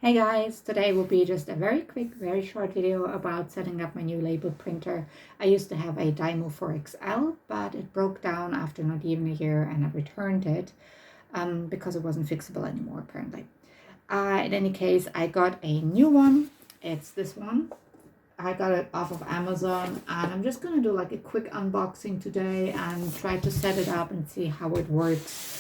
Hey guys, today will be just a very quick, very short video about setting up my new label printer. I used to have a Dymo 4XL, but it broke down after not even a year and I returned it because it wasn't fixable anymore apparently. In any case, I got a new one. It's this one. I got it off of Amazon and I'm just going to do like a quick unboxing today and try to set it up and see how it works.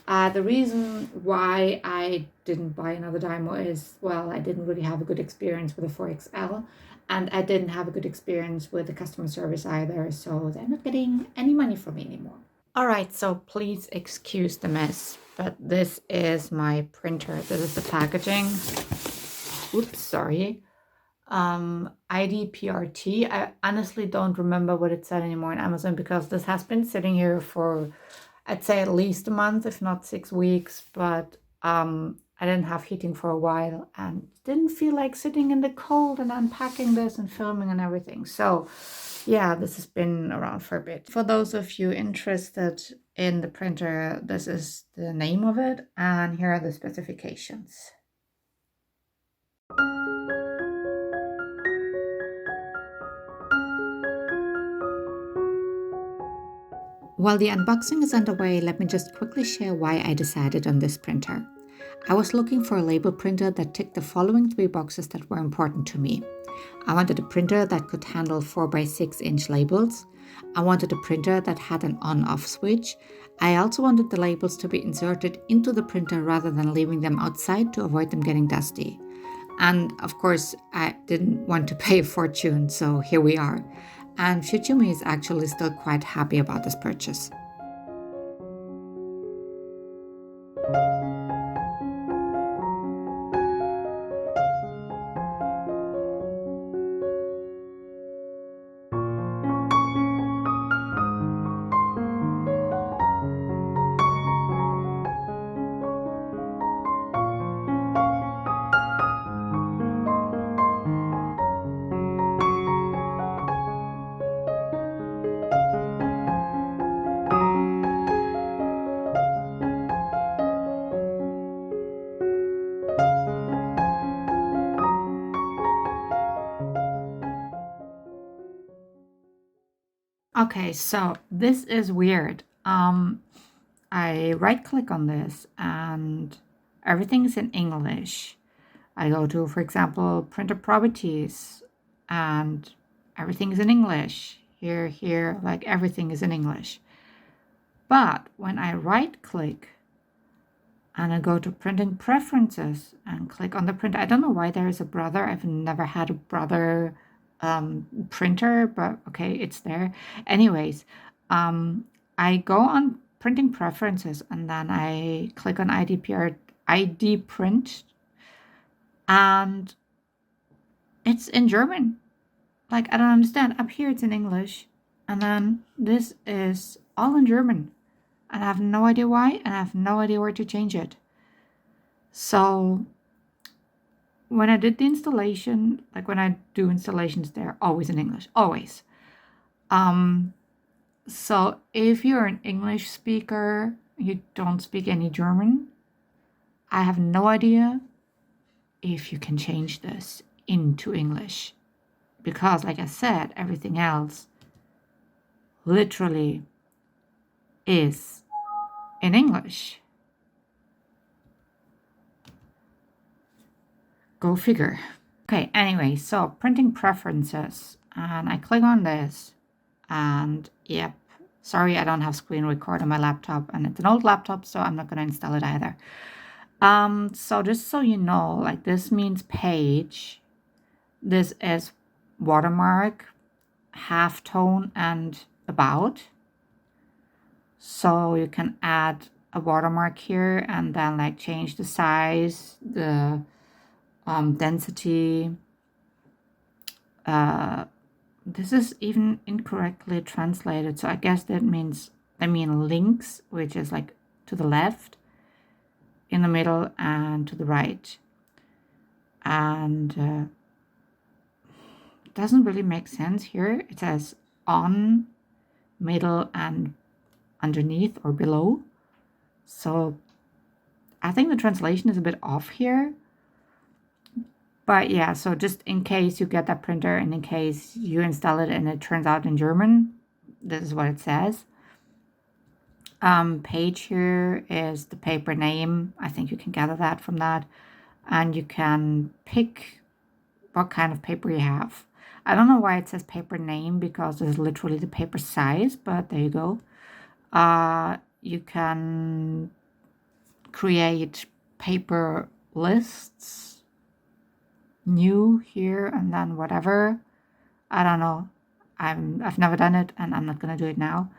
The reason why I didn't buy another Dymo is, well, I didn't really have a good experience with the 4XL and I didn't have a good experience with the customer service either, so they're not getting any money from me anymore. All right, so please excuse the mess, but this is my printer. This is the packaging. Oops, sorry. IDPRT. I honestly don't remember what it said anymore on Amazon because this has been sitting here for, I'd say, at least a month, if not 6 weeks, but I didn't have heating for a while and didn't feel like sitting in the cold and unpacking this and filming and everything. So yeah, this has been around for a bit. For those of you interested in the printer, this is the name of it and here are the specifications. While the unboxing is underway, let me just quickly share why I decided on this printer. I was looking for a label printer that ticked the following 3 boxes that were important to me. I wanted a printer that could handle 4x6-inch labels. I wanted a printer that had an on-off switch. I also wanted the labels to be inserted into the printer rather than leaving them outside to avoid them getting dusty. And of course, I didn't want to pay a fortune, so here we are. And Futumi is actually still quite happy about this purchase. Okay, so this is weird. I right click on this and everything is in English. I go to, for example, printer properties and everything is in English. Here, like everything is in English. But when I right click and I go to printing preferences and click on the printer, I don't know why there is a Brother. I've never had a Brother printer, but okay, it's there. Anyways, I go on printing preferences and then I click on ID print and it's in German. Like, I don't understand. Up here it's in English and then this is all in German and I have no idea why and I have no idea where to change it. So when I did the installation, like when I do installations, they're always in English, always. So if you're an English speaker, you don't speak any German, I have no idea if you can change this into English. Because like I said, everything else literally is in English. Go figure. Okay, anyway, so printing preferences, and I click on this, and yep, sorry, I don't have screen record on my laptop, and it's an old laptop, so I'm not going to install it either. So just so you know, like this means page, this is watermark, halftone, and about. So you can add a watermark here and then like change the size, the density. This is even incorrectly translated, so I guess that means I mean links, which is like to the left, in the middle, and to the right. And it doesn't really make sense here. It says on, middle, and underneath or below. So I think the translation is a bit off here. But yeah, so just in case you get that printer and in case you install it and it turns out in German, this is what it says. Page here is the paper name. I think you can gather that from that. And you can pick what kind of paper you have. I don't know why it says paper name because it's literally the paper size, but there you go. You can create paper lists, new here and then whatever. I don't know. I've never done it and I'm not gonna do it now.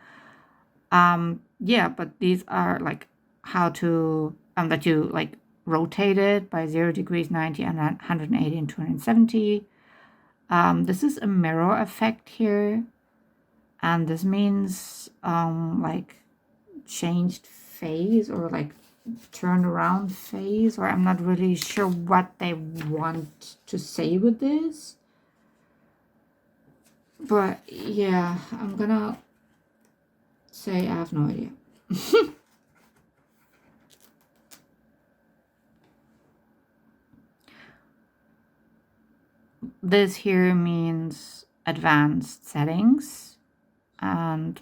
Yeah, but these are like how to that you like rotate it by 0 degrees, 90 and 180 and 270. This is a mirror effect here, and this means like changed phase or like turn around phase, or I'm not really sure what they want to say with this. But yeah, I'm gonna say I have no idea. This here means advanced settings, and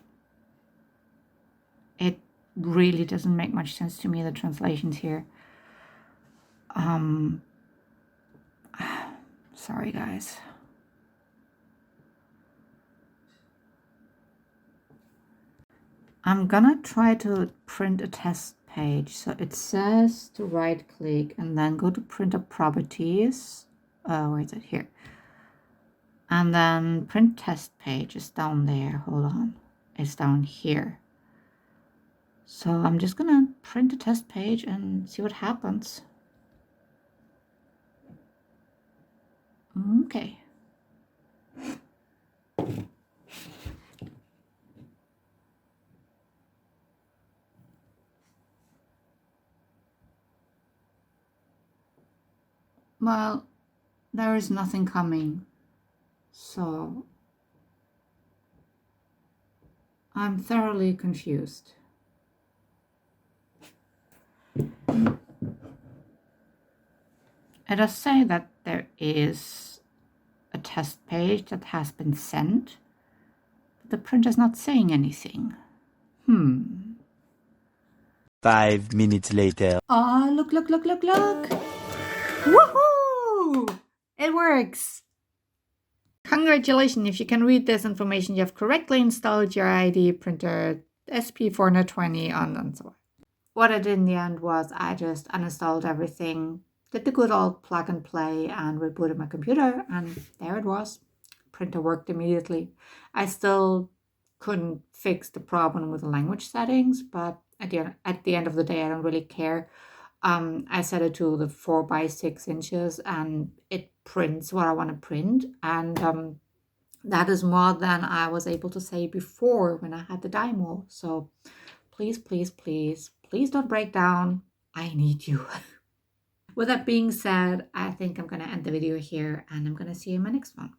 it really doesn't make much sense to me, the translations here. Sorry guys. I'm gonna try to print a test page. So it says to right click and then go to printer properties. Where is it? Here. And then print test page is down there. Hold on. It's down here. So I'm just gonna print a test page and see what happens. Okay. Well, there is nothing coming. So I'm thoroughly confused. It does say that there is a test page that has been sent, but the printer's not saying anything. 5 minutes later. Oh, look. Woohoo! It works! Congratulations, if you can read this information, you have correctly installed your ID printer Sp420 on and so on. What I did in the end was I just uninstalled everything, did the good old plug and play and rebooted my computer, and there it was. Printer worked immediately. I still couldn't fix the problem with the language settings, but at the end of the day, I don't really care. I set it to the 4 by 6 inches and it prints what I want to print. And that is more than I was able to say before when I had the demo. So please don't break down. I need you. With that being said, I think I'm going to end the video here and I'm going to see you in my next one.